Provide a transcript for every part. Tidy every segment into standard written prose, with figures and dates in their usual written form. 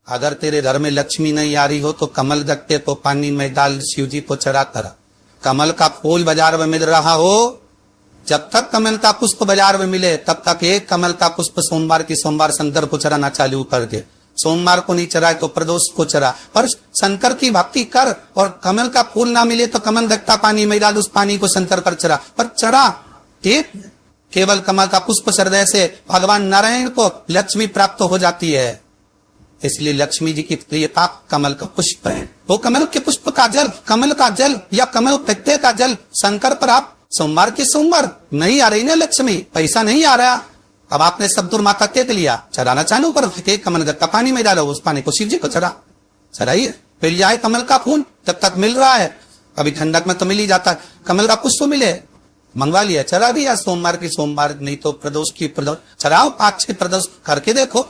अगर तेरे घर में लक्ष्मी नहीं आ रही हो तो कमल रखते तो पानी में डाल शिव जी को चढ़ा कर। कमल का फूल बाजार में मिल रहा हो, जब तक कमल का पुष्प बाजार में मिले तब तक एक कमल का पुष्प सोमवार की सोमवार शंकर को चढ़ाना चालू कर दे। सोमवार को नहीं चढ़ाए तो प्रदोष को चढ़ा, पर शंकर की भक्ति कर। और कमल का फूल ना मिले तो कमल रखता पानी में डाल, उस पानी को शंकर पर चढ़ा, पर चढ़ा एक केवल कमल का पुष्प हृदय से भगवान नारायण को लक्ष्मी प्राप्त हो जाती है। इसलिए लक्ष्मी जी की प्रियता कमल का पुष्प है। वो कमल के पुष्प का जल, कमल का जल या कमल पत्ते का जल शंकर पर आप सोमवार के सोमवार नहीं आ रही ना लक्ष्मी, पैसा नहीं आ रहा, अब आपने सब दुर्माता टेक लिया, चढ़ाना चालू कर, कमल का पानी में डालो, उस पानी को शिव जी को चढ़ाइए। फिर जाए कमल का फूल, जब तक मिल रहा है, अभी ठंडक में तो मिल ही जाता है, कमल का पुष्प मिले मंगवा लिया, चढ़ा दिया सोमवार की सोमवार, नहीं तो प्रदोष की प्रदोष चढ़ाओ, 5-6 प्रदोष करके देखो।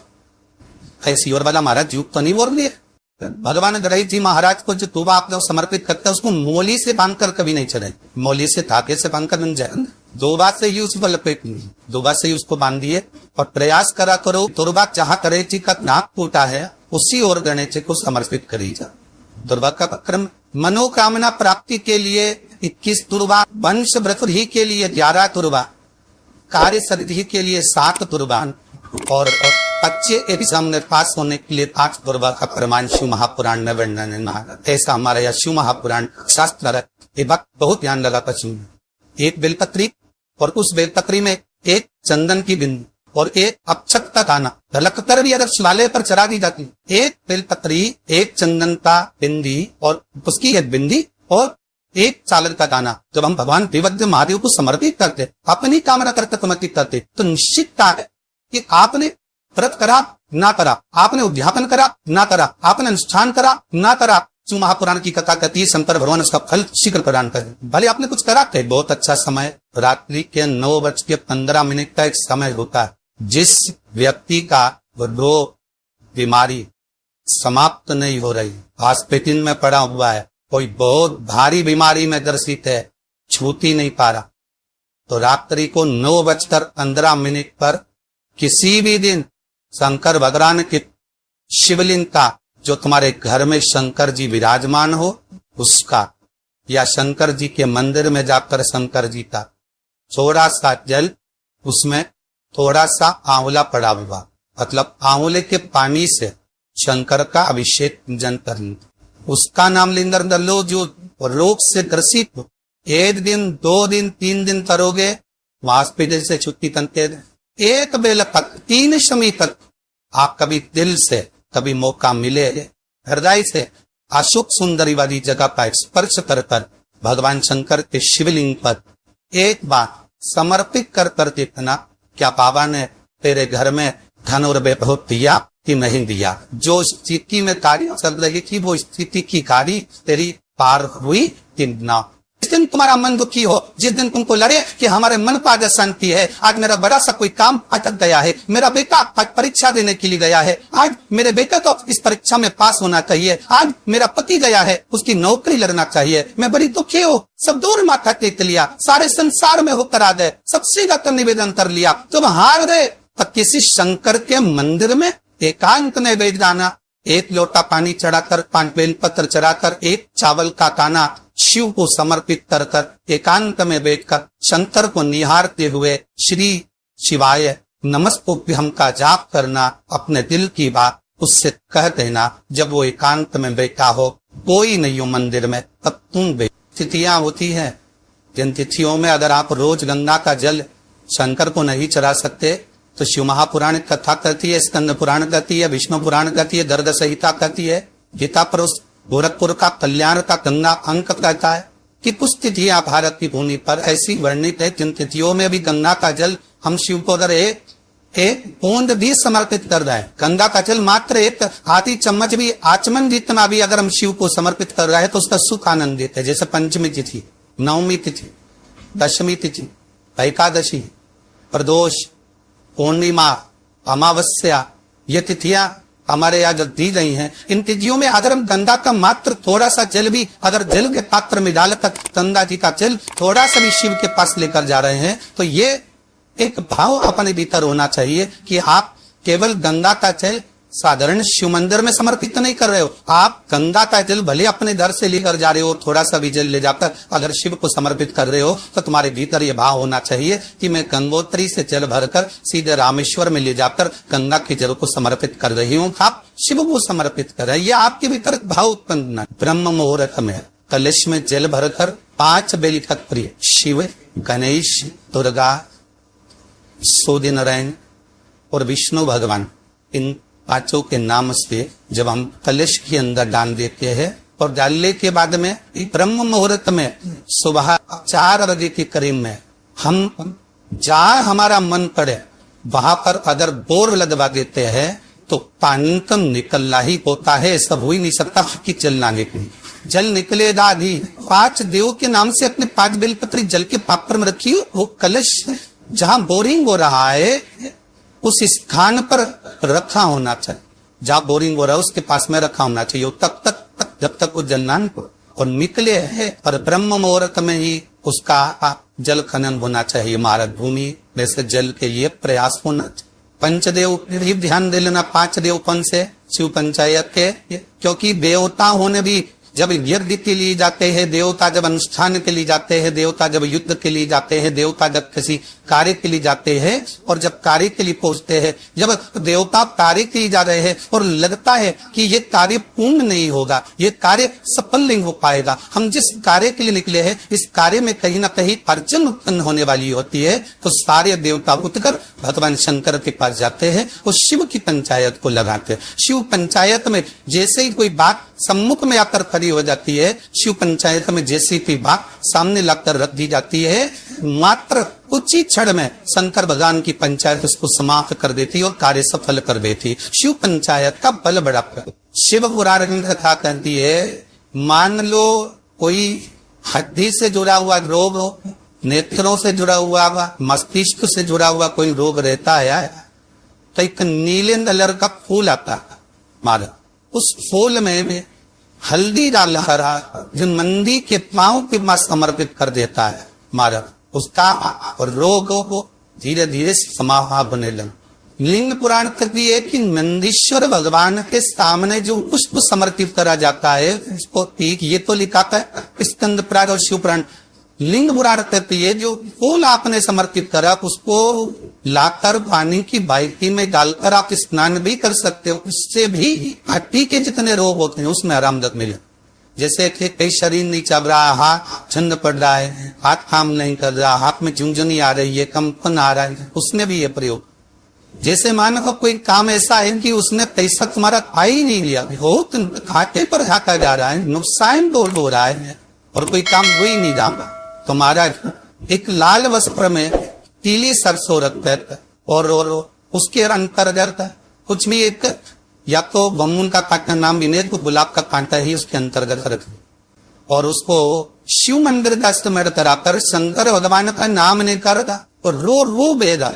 ऐसी और वाला महाराज युग तो नहीं बोल रही है। भगवान गणेश जी महाराज को जो तुबा आप लोग समर्पित करते हैं उसको मोली से बांधकर कभी नहीं चढ़ाए, मोली से धागे से बांधकर बन जाए। 2 बार से ही उसको लपेट लीजिए, 2 बार से ही उसको बांध दिए और प्रयास करा करो तुरबा जहाँ गणेश जी का नाक फूटा है उसी और गणेश जी को समर्पित करिए। दुर्वा का क्रम मनोकामना प्राप्ति के लिए 21 तुरबा, वंश वृद्धि के लिए 11 तुरबा, कार्य सिद्धि के लिए 7 तुरबा और अच्छे एग्जाम में पास होने के लिए 8 तुरबा का प्रमाण शिव महापुराण में वर्णन है। ऐसा हमारा यह शिव महापुराण शास्त्र है। ये बात बहुत ध्यान लगा पश्चिम में एक बेलपत्री और उस बेलपत्री में एक चंदन की बिंदी और एक अक्षत का दाना ढलककर भी अगर शिवालय पर चढ़ा दी जाती, एक बेलपत्री, एक चंदन का बिंदी और उसकी एक बिंदी और एक चावल का दाना, जब हम भगवान देवज्ञ महादेव को समर्पित करते, अपनी कामना करके समर्पित करते, तो निश्चितता है कि आपने व्रत करा ना करा, आपने उद्यापन करा ना करा, आपने अनुष्ठान करा ना करा, शिव महापुराण की कथा कहती है शंकर भगवान उसका फल शीघ्र प्रदान करे। भले आपने कुछ करा थे, बहुत अच्छा समय रात्रि के 9:15 का एक समय होता है, जिस व्यक्ति का वो बीमारी समाप्त नहीं हो रही, हॉस्पिटल में पड़ा हुआ है, कोई बहुत भारी बीमारी में ग्रसित है, छूती नहीं पा रहा, तो रात्रि को 9:15 पर किसी भी दिन शंकर भगवान के शिवलिंग का, जो तुम्हारे घर में शंकर जी विराजमान हो उसका, या शंकर जी के मंदिर में जाकर शंकर जी का थोड़ा सा जल, उसमें थोड़ा सा आंवला पड़ा हुआ, मतलब आंवले के पानी से शंकर का अभिषेक पूजन करना, उसका नाम लेकर लो। जो रोग से ग्रसित हो, 1 दिन 2 दिन 3 दिन करोगे, हॉस्पिटल से छुट्टी तंते, एक बेला तक 3 समय तक आप कभी दिल से कभी मौका मिले हृदय से अशोक सुंदरी वाली जगह का स्पर्श कर कर भगवान शंकर के शिवलिंग पर एक बार समर्पित कर कर देखना, क्या बाबा ने तेरे घर में धन और वैभव दिया कि नहीं दिया। जो स्थिति में कार्य चल रही थी वो स्थिति की कार्य तेरी पार हुई कि ना। जिस दिन तुम्हारा मन दुखी हो, जिस दिन तुमको लगे कि हमारे मन पर आज शांति है, आज मेरा बड़ा सा कोई काम अटक गया है, मेरा बेटा आज परीक्षा देने के लिए गया है, आज मेरे बेटे को इस परीक्षा में पास होना चाहिए, आज मेरा पति गया है उसकी नौकरी लगना चाहिए, मैं बड़ी दुखी हूँ, सब दूर माथा टेक लिया, सारे संसार में होकर आ गए, सबसे जाकर निवेदन कर लिया, तुम हार गए, तो किसी शंकर के मंदिर में एकांत में बैठ जाना, 1 लोटा पानी चढ़ाकर, 5 बेलपत्र चढ़ाकर, 1 चावल का दाना शिव को समर्पित कर कर एकांत में बैठकर शंकर को निहारते हुए श्री शिवाय नमस्तुभ्यं का जाप करना, अपने दिल की बात उससे कह देना। जब वो एकांत में बैठा हो, कोई नहीं हो मंदिर में, तब तुम तिथियां होती है, जिन तिथियों में अगर आप रोज गंगा का जल शंकर को नहीं चढ़ा सकते तो शिव महापुराण कथा कहती है, स्कंद पुराण कहती है, विष्णु पुराण कहती है, दर्द संहिता कहती है, गीता पर गोरखपुर का कल्याण का गंगा अंक कहता है कि कुछ तिथियां भारत की भूमि पर ऐसी वर्णित है जिन तिथियों में भी गंगा का जल हम शिव को अगर एक बूंद भी समर्पित कर रहे हैं, गंगा का जल मात्र 1 हाथी चम्मच भी, आचमन जितना भी अगर हम शिव को समर्पित कर रहे हैं तो उसका सुख आनंद देते हैं। जैसे पंचमी तिथि, नवमी तिथि, दशमी तिथि, एकादशी, प्रदोष, पूर्णिमा, अमावस्या, ये तिथियां हमारे यहाँ जो दी गई हैं, इन तिथियों में अगर हम गंगा का मात्र थोड़ा सा जल भी अगर जल के पात्र में डालकर गंगा जी का जल थोड़ा सा भी शिव के पास लेकर जा रहे हैं, तो ये एक भाव अपने भीतर होना चाहिए कि आप केवल गंगा का जल साधारण शिव मंदिर में समर्पित नहीं कर रहे हो। आप गंगा का जल भले अपने घर से लेकर जा रहे हो, थोड़ा सा भी जल ले जाकर अगर शिव को समर्पित कर रहे हो तो तुम्हारे भीतर यह भाव होना चाहिए कि मैं गंगोत्री से जल भरकर सीधे रामेश्वर में ले जाकर गंगा के जल को समर्पित कर रही हूँ। आप शिव को समर्पित कर रहे हैं, ये आपके भीतर भाव उत्पन्न न। ब्रह्म मुहूर्त में कलश में जल भरकर 5 बेल का प्रिय शिव, गणेश, दुर्गा, सूर्य नारायण और विष्णु भगवान, इन 5 के नाम से जब हम कलश के अंदर डाल देते हैं और डालने के बाद में ब्रह्म मुहूर्त में सुबह 4 बजे के करीब में हम जहाँ हमारा मन पड़े वहां पर अगर बोर लगवा देते हैं तो पानी तो निकलना ही होता है, सब हो ही नहीं सकता कि चलना निकले, जल निकलेगा ही। 5 देव के नाम से अपने 5 बेलपत्री जल के पात्र में रखी, वो कलश जहां बोरिंग हो रहा है उस स्थान पर रखा होना चाहिए, जहां बोरिंग हो रहा है उसके पास में रखा होना चाहिए तक जब तक वो जलनान और निकले है। और ब्रह्म मुहूर्त में ही उसका जल खनन होना चाहिए, मारक भूमि वैसे जल के लिए प्रयास होना चाहिए। पंचदेव भी ध्यान दे लेना, 5 देव कौन से? शिव पंचायत के, क्योंकि देवता होने भी जब यज्ञ के लिए जाते हैं, देवता जब अनुष्ठान के लिए जाते हैं, देवता जब युद्ध के लिए जाते हैं, देवता जब किसी कार्य के लिए जाते हैं और जब कार्य के लिए पहुंचते हैं, जब देवता कार्य के लिए जा रहे हैं और लगता है कि ये कार्य पूर्ण नहीं होगा, ये कार्य सफल नहीं हो पाएगा, हम जिस कार्य के लिए निकले हैं इस कार्य में कहीं ना कहीं अड़चन उत्पन्न होने वाली होती है, तो सारे देवता उठकर भगवान शंकर के पास जाते हैं और शिव की पंचायत को लगाते हैं। शिव पंचायत में जैसे ही कोई बात सम्मुख में आकर खड़ी हो जाती है, शिव पंचायत में जैसी भी बात सामने लाकर रख दी जाती है, मात्र कुछ ही क्षण में शंकर भगवान की पंचायत उसको समाप्त कर देती और कार्य सफल कर देती। शिव पंचायत का बल बड़ा। शिव पुराण कथा कहती है, मान लो कोई हड्डी से जुड़ा हुआ रोग हो, नेत्रों से जुड़ा हुआ, मस्तिष्क से जुड़ा हुआ कोई रोग रहता है, तो एक नीले कलर का फूल आता है मारा, उस फूल में हल्दी डाल हरा जो मंदी के पांव के पास समर्पित कर देता है मारा, उसका और रोग को धीरे धीरे समाप्त होने लगा। लिंग पुराण कहती है कि नंदीश्वर भगवान के सामने जो पुष्प समर्पित करा जाता है उसको ठीक ये तो लिखा है स्कंद पुराण और शिव पुराण। लिंग पुराण कहती है जो फूल आपने समर्पित करा उसको लाकर पानी की बाल्टी में डालकर आप स्नान भी कर सकते हो, उससे भी हड्डी के जितने रोग होते हैं उसमें आरामदायक मिले। जैसे कि कई शरीर नहीं चल रहा, हाथ ठंड पड़ रहा है, हाथ काम नहीं कर रहा, हाथ में झुंझुनी आ रही है, कंपन आ रहा है, उसमें भी ये प्रयोग। जैसे मानो कोई काम ऐसा है कि उसने पैसा तुम्हारा खा ही नहीं लिया, हो तो खाते पर खाता जा रहा है, नुकसान हो रहा है और कोई काम हो ही नहीं रहा, तो महाराज एक लाल वस्त्र में पीली सरसों रखकर और उसके अंतर्गत कुछ भी एक या तो बमुन का कांटा नाम भी नहीं तो गुलाब का कांटा ही उसके अंतर्गत रख और उसको शिव मंदिर का स्मरण कराकर शंकर भगवान का नाम नहीं करता और रो बेदा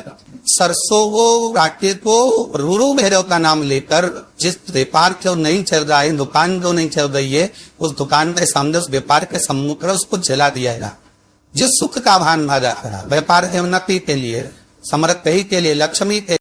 सरसों को राटे को रू भैरव का नाम लेकर जिस व्यापार जो नहीं चल रहा है, दुकान जो नहीं चल रही है, उस दुकान के सामने उस व्यापार के सम्मुख उसको जला दिया है। जो सुख का भान भरा व्यापार के उन्नति के लिए, समृद्धि के लिए, लक्ष्मी के